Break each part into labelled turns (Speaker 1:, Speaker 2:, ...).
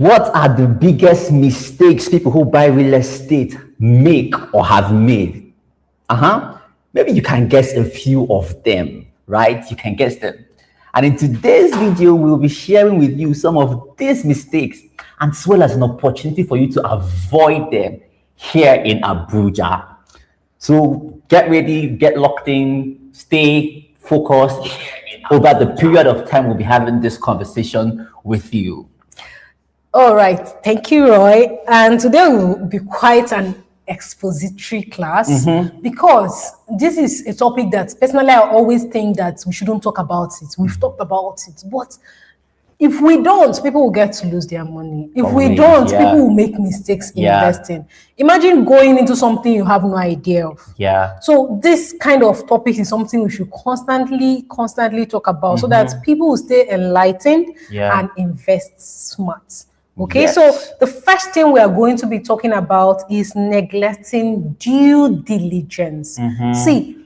Speaker 1: What are the biggest mistakes people who buy real estate make or have made? Maybe you can guess a few of them, right? You can guess them. And in today's video, we'll be sharing with you some of these mistakes, as well as an opportunity for you to avoid them here in Abuja. So get ready, get locked in, stay focused. Over the period of time, we'll be having this conversation with you.
Speaker 2: All right, thank you, Roy. And today will be quite an expository class because this is a topic that personally I always think that we shouldn't talk about it. We've talked about it, but if we don't, people will get to lose their money. If we don't, people will make mistakes investing. Imagine going into something you have no idea of. So this kind of topic is something we should constantly talk about so that people will stay enlightened and invest smart. Okay, so the first thing we are going to be talking about is neglecting due diligence. See,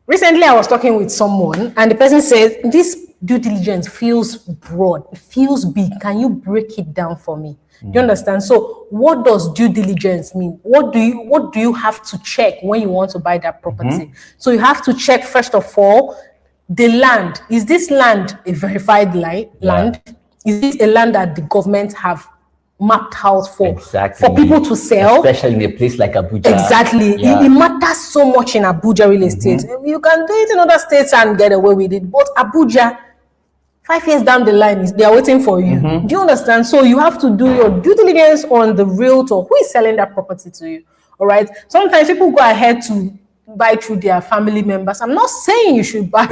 Speaker 2: recently I was talking with someone and the person said, this due diligence feels broad, it feels big. Can you break it down for me? Do you understand? So what does due diligence mean? What do you have to check when you want to buy that property? So you have to check, first of all, the land. Is this land a verified land? Is it a land that the government have mapped out for people to sell?
Speaker 1: Especially in a place like Abuja.
Speaker 2: Exactly. It matters so much in Abuja real estate. You can do it in other states and get away with it. But Abuja, 5 years down the line, they are waiting for you. Do you understand? So you have to do your due diligence on the realtor who is selling that property to you. All right. Sometimes people go ahead to buy through their family members. I'm not saying you should buy,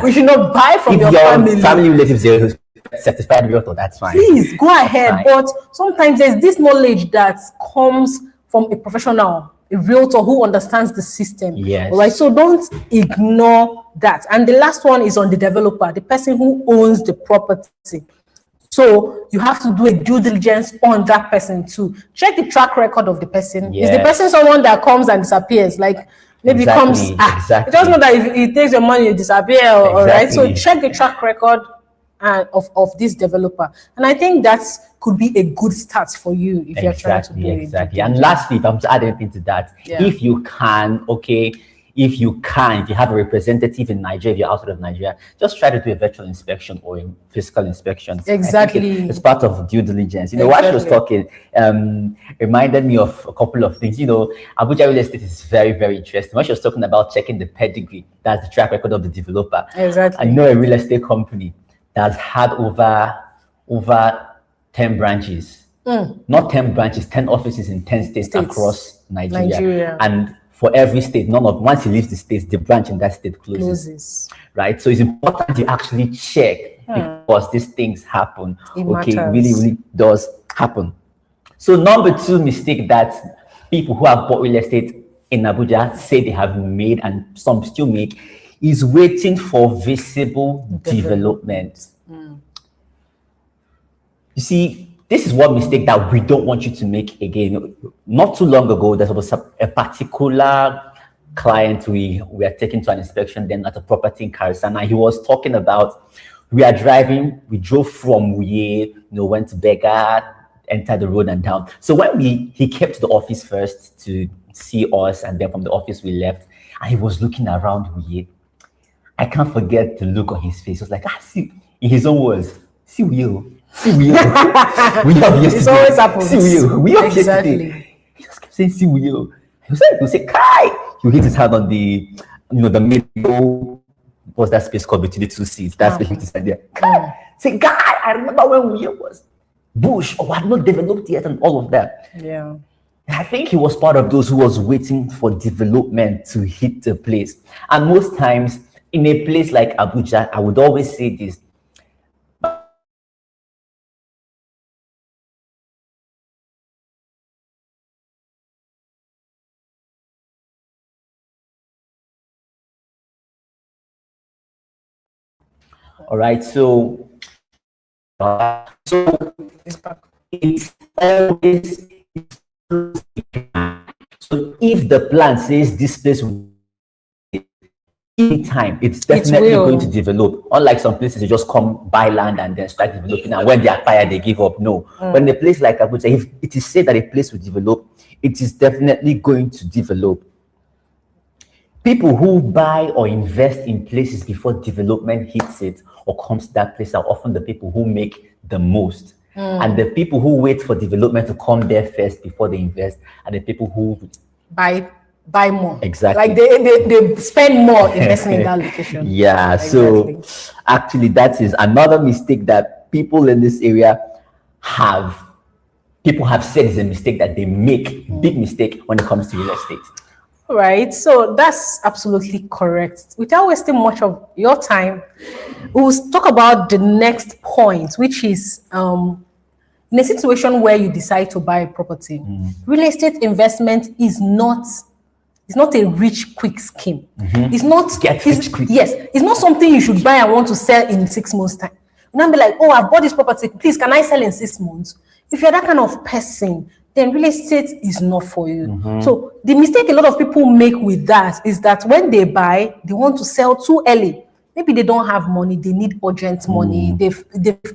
Speaker 2: we should not buy from your
Speaker 1: family relatives. Certified realtor, that's fine.
Speaker 2: Please go ahead, but sometimes there's this knowledge that comes from a professional, a realtor who understands the system. All right, so don't ignore that. And the last one is on the developer, the person who owns the property. So you have to do a due diligence on that person too. Check the track record of the person. Is the person someone that comes and disappears? Like maybe comes, it doesn't know that if he takes your money, you disappear. All right, so check the track record of this developer, and I think that could be a good start for you if you're trying to do it.
Speaker 1: And lastly, if I'm to add anything to that, if you have a representative in Nigeria, if you're outside of Nigeria, just try to do a virtual inspection or a physical inspection. It's part of due diligence. While she was talking, reminded me of a couple of things. Abuja real estate is very, very interesting. When she was talking about checking the pedigree, that's the track record of the developer. I know a real estate company that's had over 10 branches, not 10 branches, 10 offices in 10 states across Nigeria. And for every state, once he leaves the states, the branch in that state closes. Right? So it's important you actually check because these things happen. It really does happen. So number 2 mistake that people who have bought real estate in Abuja say they have made, and some still make, is waiting for visible development. You see, this is one mistake that we don't want you to make again. Not too long ago, there was a particular client we are taking to an inspection then at a property in Karisana. He was talking about, we drove from Wuye, went to Bega, entered the road and down. So when he came to the office first to see us, and then from the office we left, and he was looking around Wuye. I can't forget the look on his face. He was like, see, in his own words, see Will. See Will. We have yesterday.
Speaker 2: It's always happens.
Speaker 1: See Will. We have yesterday. He just kept saying, see Will. He would say, Kai. He would hit his hand on the middle, what's that space called between the two seats? That's the hit his hand there. Kai. Say, Guy, I remember when Will was bush or had not developed yet and all of that. I think he was part of those who was waiting for development to hit the place. And most times, in a place like Abuja, I would always say this. All right, so it's always, so if the plan says this place will in time, it's definitely going to develop. Unlike some places, they just come buy land and then start developing, and when they are tired, they give up. No. When a place like Abuja, if it is said that a place will develop, it is definitely going to develop. People who buy or invest in places before development hits it or comes to that place are often the people who make the most. And the people who wait for development to come there first before they invest are the people who
Speaker 2: buy more.
Speaker 1: Exactly.
Speaker 2: Like they spend more investing in that location.
Speaker 1: Yeah. Exactly. So actually, that is another mistake that people in this area have said is a mistake that they make, big mistake when it comes to real estate.
Speaker 2: Right. So that's absolutely correct. Without wasting much of your time, we'll talk about the next point, which is in a situation where you decide to buy a property, real estate investment is not a rich quick scheme. It's not
Speaker 1: get rich quick.
Speaker 2: Yes, it's not something you should buy and want to sell in 6 months' time. You not be like, oh, I've bought this property, please, can I sell in 6 months? If you're that kind of person, then real estate is not for you. So the mistake a lot of people make with that is that when they buy, they want to sell too early. Maybe they don't have money, they need urgent money, they've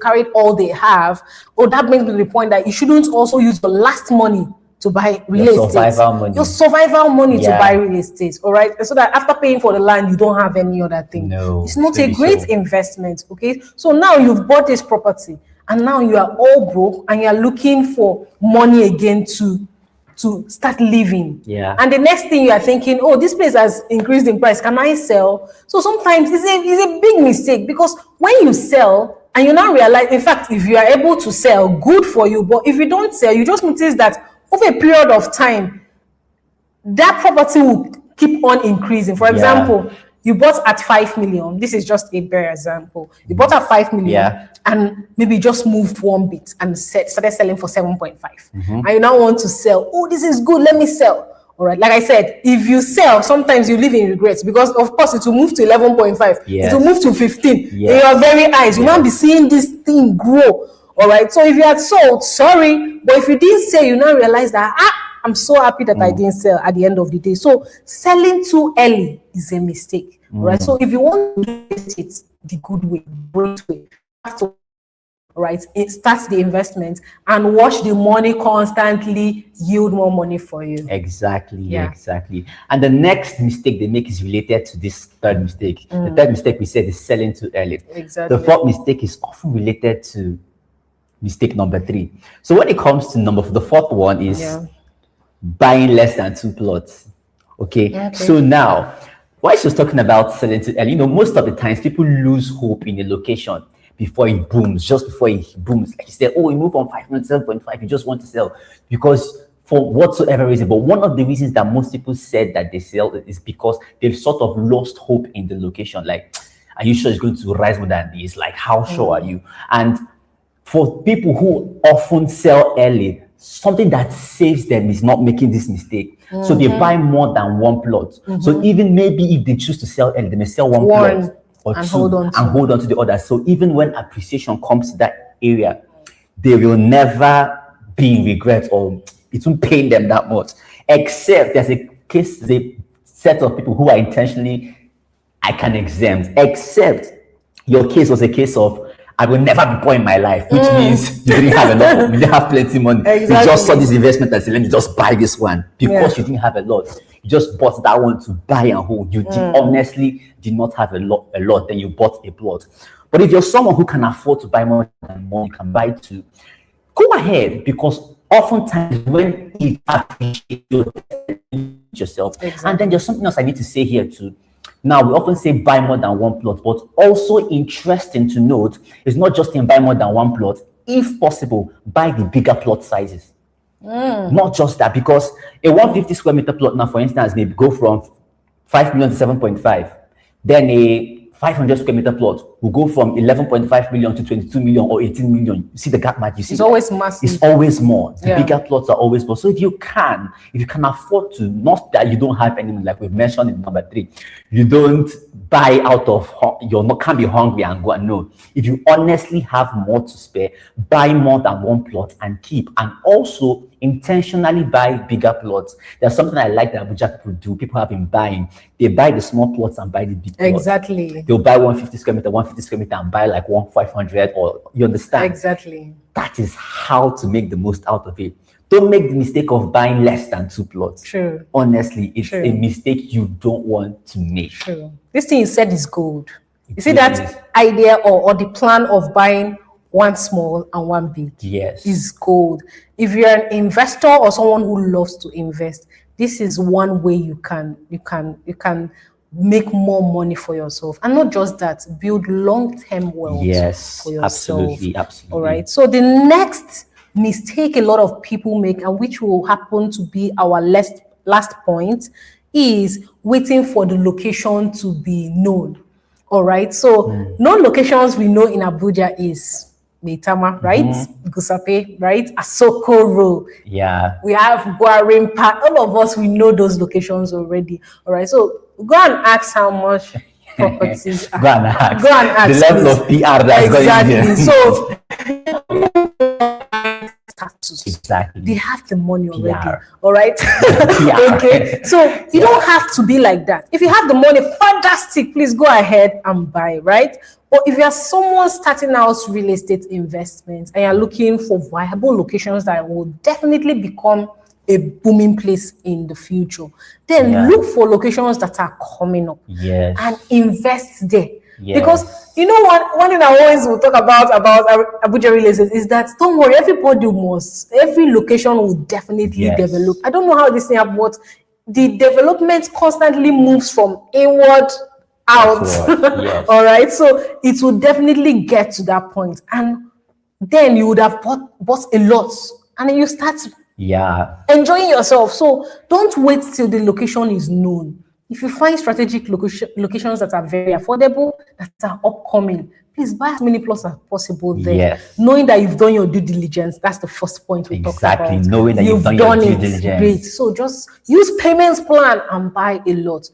Speaker 2: carried all they have. Or that brings me to the point that you shouldn't also use your last money to buy real estate. Your survival money to buy real estate, all right? So that after paying for the land, you don't have any other thing.
Speaker 1: No,
Speaker 2: it's not a great investment, okay? So now you've bought this property, and now you are all broke, and you are looking for money again to start living.
Speaker 1: Yeah.
Speaker 2: And the next thing you are thinking, oh, this place has increased in price, can I sell? So sometimes it's a big mistake, because when you sell and you now realize, in fact, if you are able to sell, good for you. But if you don't sell, you just notice that over a period of time, that property will keep on increasing. For example, you bought at 5 million. This is just a bare example. You bought at 5 million and maybe just moved one bit and started selling for 7.5. And you now want to sell. Oh, this is good. Let me sell. All right. Like I said, if you sell, sometimes you live in regrets, because of course it will move to 11.5. It will move to 15. In your very eyes, you now be seeing this thing grow. All right. So if you had sold, sorry, but if you didn't sell, you now realize that I'm so happy that I didn't sell at the end of the day. So selling too early is a mistake. Right. So if you want to do it the good way, great way, you have to, right, it starts the investment and watch the money constantly yield more money for you.
Speaker 1: Exactly. And the next mistake they make is related to this third mistake. The third mistake we said is selling too early.
Speaker 2: Exactly.
Speaker 1: The fourth mistake is often related to mistake number 3. So when it comes to the fourth one is buying less than 2 plots. Okay. So now, why she was talking about selling too early, most of the times people lose hope in a location before it booms, just before it booms. Like you said, oh, we move from 5 to 7.5, you just want to sell because for whatsoever reason. But one of the reasons that most people said that they sell is because they've sort of lost hope in the location. Like, are you sure it's going to rise more than this? Like, how sure are you? And for people who often sell early, something that saves them is not making this mistake. So they buy more than 1 plot. So even maybe if they choose to sell early, they may sell one plot or
Speaker 2: and
Speaker 1: 2
Speaker 2: hold on
Speaker 1: to the other. So even when appreciation comes to that area, they will never be in regret, or it won't pain them that much. Except there's a set of people who are intentionally, I can exempt. Except your case was a case of, I will never be poor in my life, which means you didn't have enough, you didn't have plenty money.
Speaker 2: Exactly.
Speaker 1: You just saw this investment and said, let me just buy this one. Because you didn't have a lot, you just bought that one to buy and hold. You honestly did not have a lot, then you bought a plot. But if you're someone who can afford to buy more than one, you can buy 2, go ahead, because oftentimes when you appreciate yourself, and then there's something else I need to say here too. Now, we often say buy more than 1 plot, but also interesting to note is not just in buy more than 1 plot. If possible, buy the bigger plot sizes. Not just that, because a 150 square meter plot now, for instance, may go from 5 million to 7.5. Then a 500 square meter plot will go from 11.5 million to 22 million or 18 million. You see the gap match. You see
Speaker 2: it's always massive.
Speaker 1: It's always more. The bigger plots are always more. So if you can afford to, not that you don't have anything, like we've mentioned in number 3, you don't buy out of, can't be hungry and go and no. If you honestly have more to spare, buy more than one plot and keep. And also intentionally buy bigger plots. There's something I like that Abuja people do. People have been buying. They buy the small plots and buy the big plots.
Speaker 2: Exactly.
Speaker 1: They'll buy 150 square meter and buy like 500, or you understand?
Speaker 2: Exactly.
Speaker 1: That is how to make the most out of it. Don't make the mistake of buying less than 2 plots.
Speaker 2: True.
Speaker 1: Honestly, it's a mistake you don't want to make.
Speaker 2: True. This thing you said is gold. You see that idea or the plan of buying one small and one big?
Speaker 1: Yes.
Speaker 2: Is gold. If you're an investor or someone who loves to invest, this is one way you can make more money for yourself. And not just that, build long-term wealth for yourself.
Speaker 1: Absolutely.
Speaker 2: All right. So the next mistake a lot of people make, and which will happen to be our last point, is waiting for the location to be known. All right. So known locations we know in Abuja is Maitama, right? Gusape, right? Asokoro.
Speaker 1: Yeah.
Speaker 2: We have Gwarimpa. All of us, we know those locations already. All right. So go and ask how much properties are.
Speaker 1: Go and ask.
Speaker 2: The
Speaker 1: level of PR that's
Speaker 2: exactly.
Speaker 1: going
Speaker 2: So status.
Speaker 1: Exactly.
Speaker 2: They have the money already.
Speaker 1: PR.
Speaker 2: All right. Okay. So you don't have to be like that. If you have the money, fantastic. Please go ahead and buy, right? Or if you are someone starting out real estate investments and you're looking for viable locations that will definitely become a booming place in the future, then look for locations that are coming up and invest there. Because you know what, one thing I always will talk about Abuja real estate is that don't worry, every location will definitely develop. I don't know how this thing happens, but the development constantly moves from inward out. All right, so it will definitely get to that point, and then you would have bought a lot, and then you start enjoying yourself. So don't wait till the location is known. If you find strategic locations that are very affordable, that are upcoming, please buy as many plots as possible there. Knowing that you've done your due diligence, that's the first point we talked about.
Speaker 1: Exactly, knowing that you've done your due diligence.
Speaker 2: Great. So just use payments plan and buy a lot.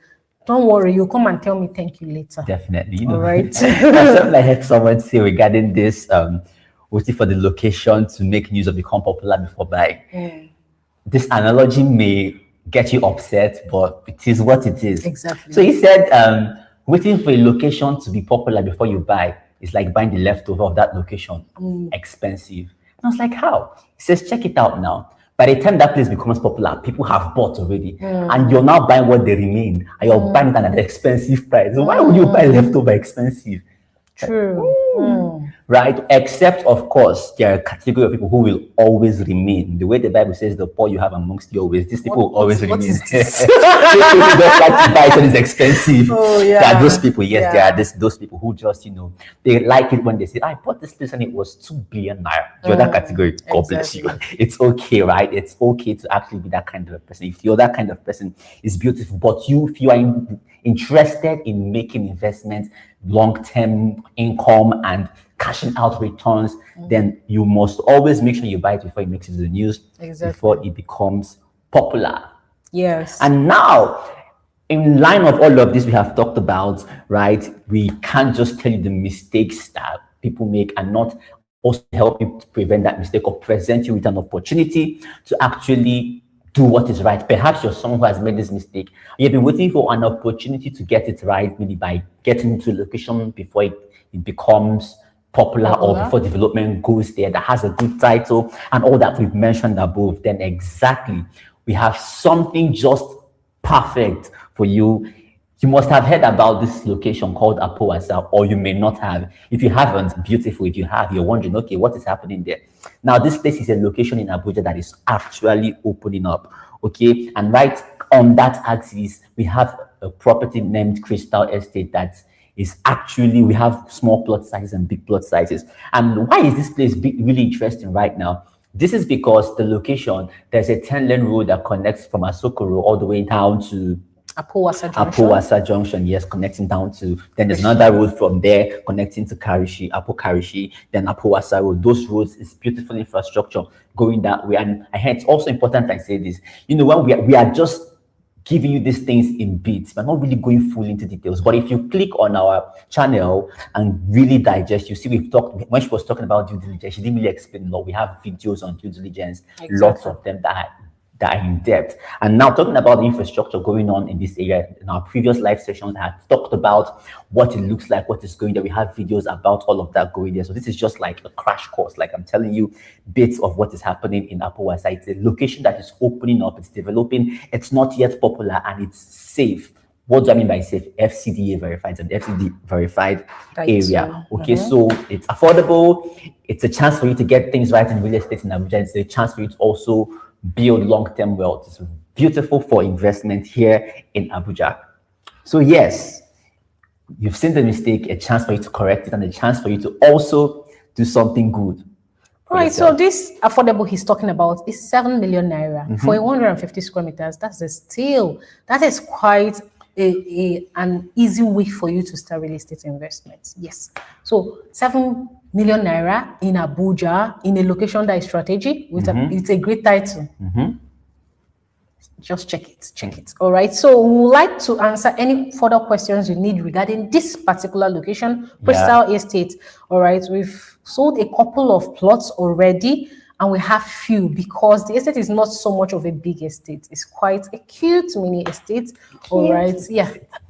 Speaker 2: Don't worry, you'll come and tell me thank you later.
Speaker 1: Definitely. You know,
Speaker 2: all right.
Speaker 1: Something I heard someone say regarding this, waiting for the location to make news or become popular before buying. This analogy may get you upset, but it is what it is.
Speaker 2: Exactly.
Speaker 1: So he said, waiting for a location to be popular before you buy is like buying the leftover of that location. Expensive. And I was like, how? He says, check it out now. By the time that place becomes popular, people have bought already. And you're now buying what they remain. And you're buying it at an expensive price. So why would you buy leftover expensive?
Speaker 2: True.
Speaker 1: Right? Except, of course, there are a category of people who will always remain. The way the Bible says, the poor you have amongst you always. These people will always remain. These people don't like to buy it when it's expensive. There are those people, there are those people who just, they like it when they say, I bought this place and it was 2 billion naira. You're that category. God bless you. It's okay, right? It's okay to actually be that kind of a person. If you're that kind of person, it's beautiful. But if you are interested in making investments, long-term income and cashing out returns, then you must always make sure you buy it before it makes it to the news, before it becomes popular. And now, in line of all of this we have talked about, right, we can't just tell you the mistakes that people make and not also help you to prevent that mistake or present you with an opportunity to actually do what is right. Perhaps you're someone who has made this mistake. You've been waiting for an opportunity to get it right, maybe by getting into a location before it becomes popular or before development goes there, that has a good title and all that we've mentioned above. Then exactly, we have something just perfect for you. You must have heard about this location called Abuja, or you may not have. If you haven't, beautiful. If you have, you're wondering, okay, what is happening there? Now, this place is a location in Abuja that is actually opening up, okay? And right on that axis, we have a property named Crystal Estate that is actually, we have small plot sizes and big plot sizes. And why is this place really interesting right now? This is because the location, there's a 10-lane road that connects from Asokoro all the way down to Abuja Junction, yes, connecting down to, then there's another road from there connecting to Karishi, then Abuja Road. Those roads is beautiful infrastructure going that way. And it's also important I say this, when we are just giving you these things in bits, we're not really going full into details. But if you click on our channel and really digest, you see we've talked, when she was talking about due diligence, she didn't really explain a lot. We have videos on due diligence, lots of them that are in depth. And now talking about the infrastructure going on in this area, in our previous live sessions, I had talked about what it looks like, what is going there. We have videos about all of that going there. So this is just like a crash course. Like I'm telling you bits of what is happening in Abuja. It's a location that is opening up, it's developing, it's not yet popular, and it's safe. What do I mean by safe? FCDA verified, and FCD verified area. Okay, so it's affordable. It's a chance for you to get things right in real estate in Abuja. It's a chance for you to also build long-term wealth. It's beautiful for investment here in Abuja. So yes, you've seen the mistake, a chance for you to correct it, and a chance for you to also do something good.
Speaker 2: Right, so this affordable he's talking about is 7 million naira for 150 square meters. That is quite an easy way for you to start real estate investments. Yes, so 7 million naira in Abuja, in a location that is strategic, it's a great title. Just check it. All right, so we would like to answer any further questions you need regarding this particular location, Crystal Estate. All right, we've sold a couple of plots already, and we have few because the estate is not so much of a big estate. It's quite a cute mini estate. All right,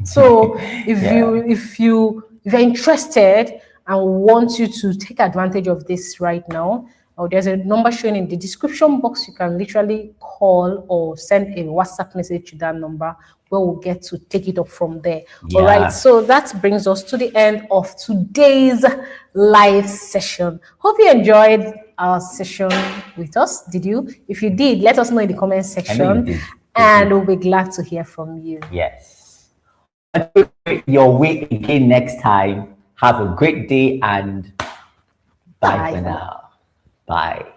Speaker 2: so if you're interested and want you to take advantage of this right now, there's a number shown in the description box. You can literally call or send a WhatsApp message to that number where we'll get to take it up from there. All right, so that brings us to the end of today's live session. Hope you enjoyed our session with us. Did you? If you did, let us know in the comment section, and we'll be glad to hear from you.
Speaker 1: Yes. Until your way again next time, have a great day, and bye for now. Bye.